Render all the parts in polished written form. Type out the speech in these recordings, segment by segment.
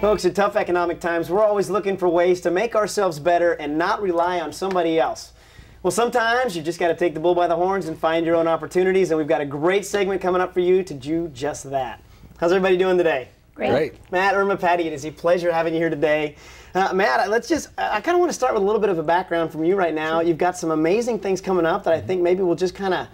Folks, in tough economic times, we're always looking for ways to make ourselves better and not rely on somebody else. Well, sometimes you just got to take the bull by the horns and find your own opportunities, and we've got a great segment coming up for you to do just that. How's everybody doing today? Great. Matt, Irma, Patti, it is a pleasure having you here today. Matt, I kind of want to start with a little bit of a background from you right now. You've got some amazing things coming up that I think maybe we'll just kind of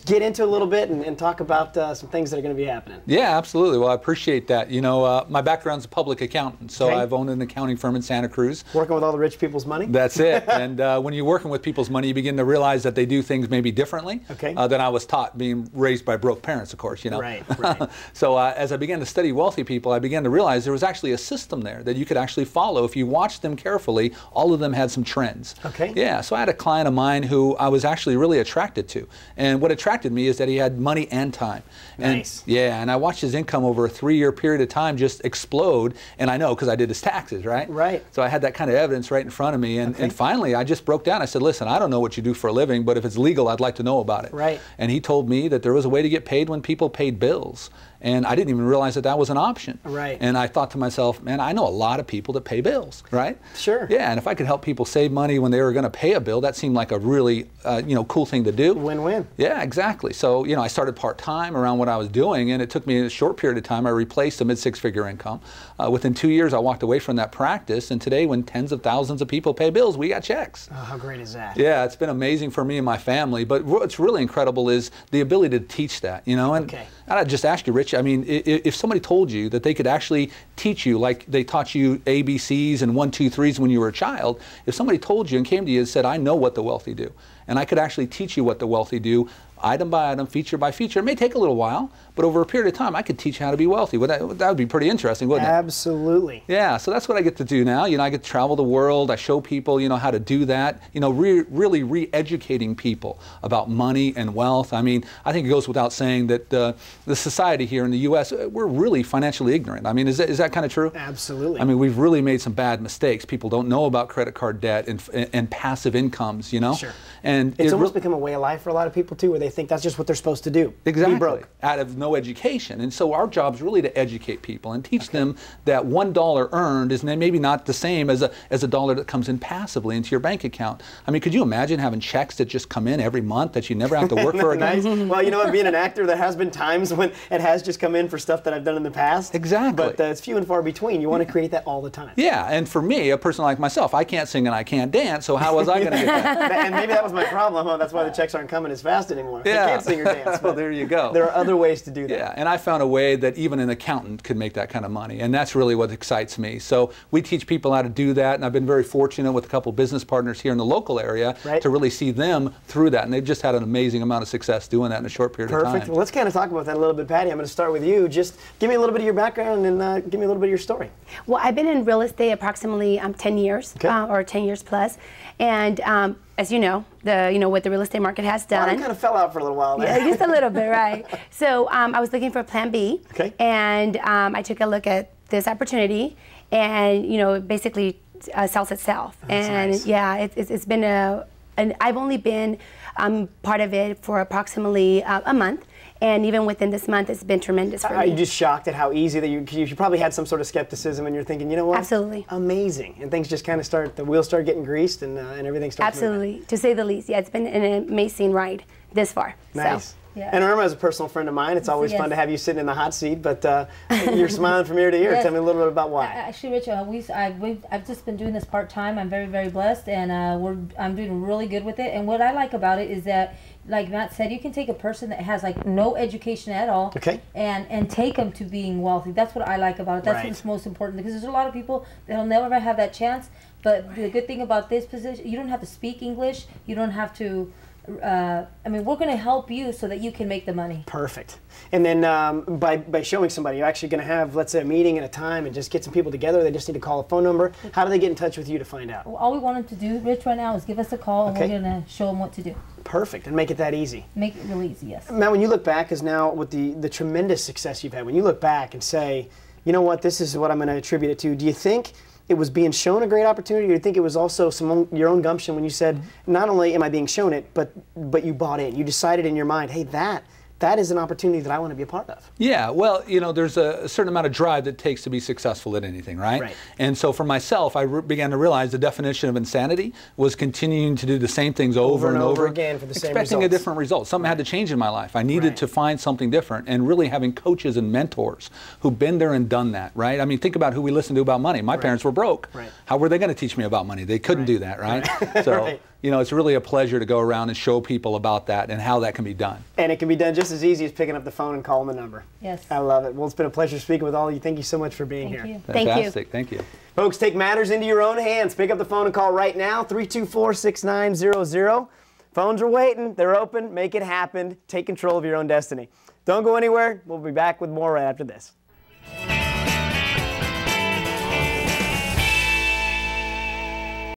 get into a little bit and talk about some things that are going to be happening. Yeah, absolutely. Well, I appreciate that. You know, my background's a public accountant, so Okay. I've owned an accounting firm in Santa Cruz. Working with all the rich people's money? That's it. And when you're working with people's money, you begin to realize that they do things maybe differently than I was taught, being raised by broke parents, of course, you know. Right. So as I began to study wealthy people, I began to realize there was actually a system there that you could actually follow. If you watched them carefully, all of them had some trends. Okay. Yeah, so I had a client of mine who I was actually really attracted to. And what attracted me is that he had money and time. Nice. And, yeah, and I watched his income over a 3-year period of time just explode, and I know because I did his taxes, right? Right. So I had that kind of evidence right in front of me, and finally I just broke down. I said, listen, I don't know what you do for a living, but if it's legal, I'd like to know about it. Right. And he told me that there was a way to get paid when people paid bills. And I didn't even realize that that was an option. Right. And I thought to myself, man, I know a lot of people that pay bills, right? Sure. Yeah, and if I could help people save money when they were going to pay a bill, that seemed like a really, cool thing to do. Win-win. Yeah, exactly. So, I started part-time around what I was doing, and it took me a short period of time. I replaced a mid-6-figure income. Within 2 years, I walked away from that practice, and today, when tens of thousands of people pay bills, we got checks. Oh, how great is that? Yeah, it's been amazing for me and my family, but what's really incredible is the ability to teach that, and I'd just ask you, Rich, I mean, if somebody told you that they could actually teach you like they taught you ABCs and 1, 2, 3s when you were a child, if somebody told you and came to you and said, I know what the wealthy do, and I could actually teach you what the wealthy do, item by item, feature by feature. It may take a little while, but over a period of time, I could teach you how to be wealthy. That would be pretty interesting, wouldn't it? Absolutely. Yeah, so that's what I get to do now. I get to travel the world. I show people, how to do that. Really re-educating people about money and wealth. I mean, I think it goes without saying that the society here in the U.S., we're really financially ignorant. I mean, is that kind of true? Absolutely. I mean, we've really made some bad mistakes. People don't know about credit card debt and passive incomes, Sure. And it's almost become a way of life for a lot of people, too, where they think that's just what they're supposed to do. Exactly. Be broke. Out of no education. And so our job is really to educate people and teach them that $1 earned is maybe not the same as a dollar that comes in passively into your bank account. I mean, could you imagine having checks that just come in every month that you never have to work for again? Nice. Well, you know what, being an actor, there has been times when it has just come in for stuff that I've done in the past. Exactly. But it's few and far between. You want to create that all the time. Yeah, and for me, a person like myself, I can't sing and I can't dance, so how was I going to get that? And maybe that was my problem. Huh? That's why the checks aren't coming as fast anymore. Yeah. I can't sing or dance. Well, there you go. There are other ways to do that. Yeah, and I found a way that even an accountant could make that kind of money, and that's really what excites me. So we teach people how to do that, and I've been very fortunate with a couple business partners here in the local area to really see them through that, and they've just had an amazing amount of success doing that in a short period of time. Perfect. Well, let's kind of talk about that a little bit, Patti. I'm going to start with you. Just give me a little bit of your background and give me a little bit of your story. Well, I've been in real estate approximately 10 years, or 10 years plus, and as you know, what the real estate market has done. Well, I kind of fell out for a little while there. Yeah, just a little bit, right? So I was looking for plan B, and I took a look at this opportunity, and it basically sells itself. That's and nice. yeah, it's been and I've only been part of it for approximately a month. And even within this month, it's been tremendous for me. Are you just shocked at how easy that you probably had some sort of skepticism and you're thinking, you know what? Absolutely. Amazing. And things just kind of the wheels start getting greased and everything starts Absolutely. moving. To say the least. Yeah, it's been an amazing ride this far. Nice. So, yeah. And Irma is a personal friend of mine. It's always fun to have you sitting in the hot seat, but you're smiling from ear to ear. Yes. Tell me a little bit about why. Actually, Rich, I've just been doing this part-time. I'm very, very blessed, and I'm doing really good with it. And what I like about it is that, like Matt said, you can take a person that has like no education at all and take them to being wealthy. That's what I like about it. That's what's most important, because there's a lot of people that'll never have that chance. But the good thing about this position, you don't have to speak English. You don't have to I mean, we're going to help you so that you can make the money. Perfect. And then by showing somebody, you're actually going to have, let's say, a meeting and a time and just get some people together. They just need to call a phone number. How do they get in touch with you to find out? Well, all we want them to do, Rich, right now is give us a call, and we're going to show them what to do. Perfect. And make it that easy. Make it really easy, yes. Matt, when you look back, because now with the tremendous success you've had, when you look back and say, you know what, this is what I'm going to attribute it to, do you think it was being shown a great opportunity, or do you think it was also your own gumption when you said, not only am I being shown it, but you bought in. You decided in your mind, hey, that is an opportunity that I want to be a part of. Yeah, well, you know, there's a certain amount of drive that it takes to be successful at anything, right? Right. And so for myself, I began to realize the definition of insanity was continuing to do the same things over and over again for the same expecting results. a different result. Something had to change in my life. I needed to find something different, and really having coaches and mentors who've been there and done that, right? I mean, think about who we listen to about money. My parents were broke. Right. How were they going to teach me about money? They couldn't do that, right? So, you know, it's really a pleasure to go around and show people about that and how that can be done. And it can be done just as easy as picking up the phone and calling the number. Yes. I love it. Well, it's been a pleasure speaking with all of you. Thank you so much for being here. Fantastic. Thank you. Folks, take matters into your own hands. Pick up the phone and call right now, 324-6900. Phones are waiting. They're open. Make it happen. Take control of your own destiny. Don't go anywhere. We'll be back with more right after this.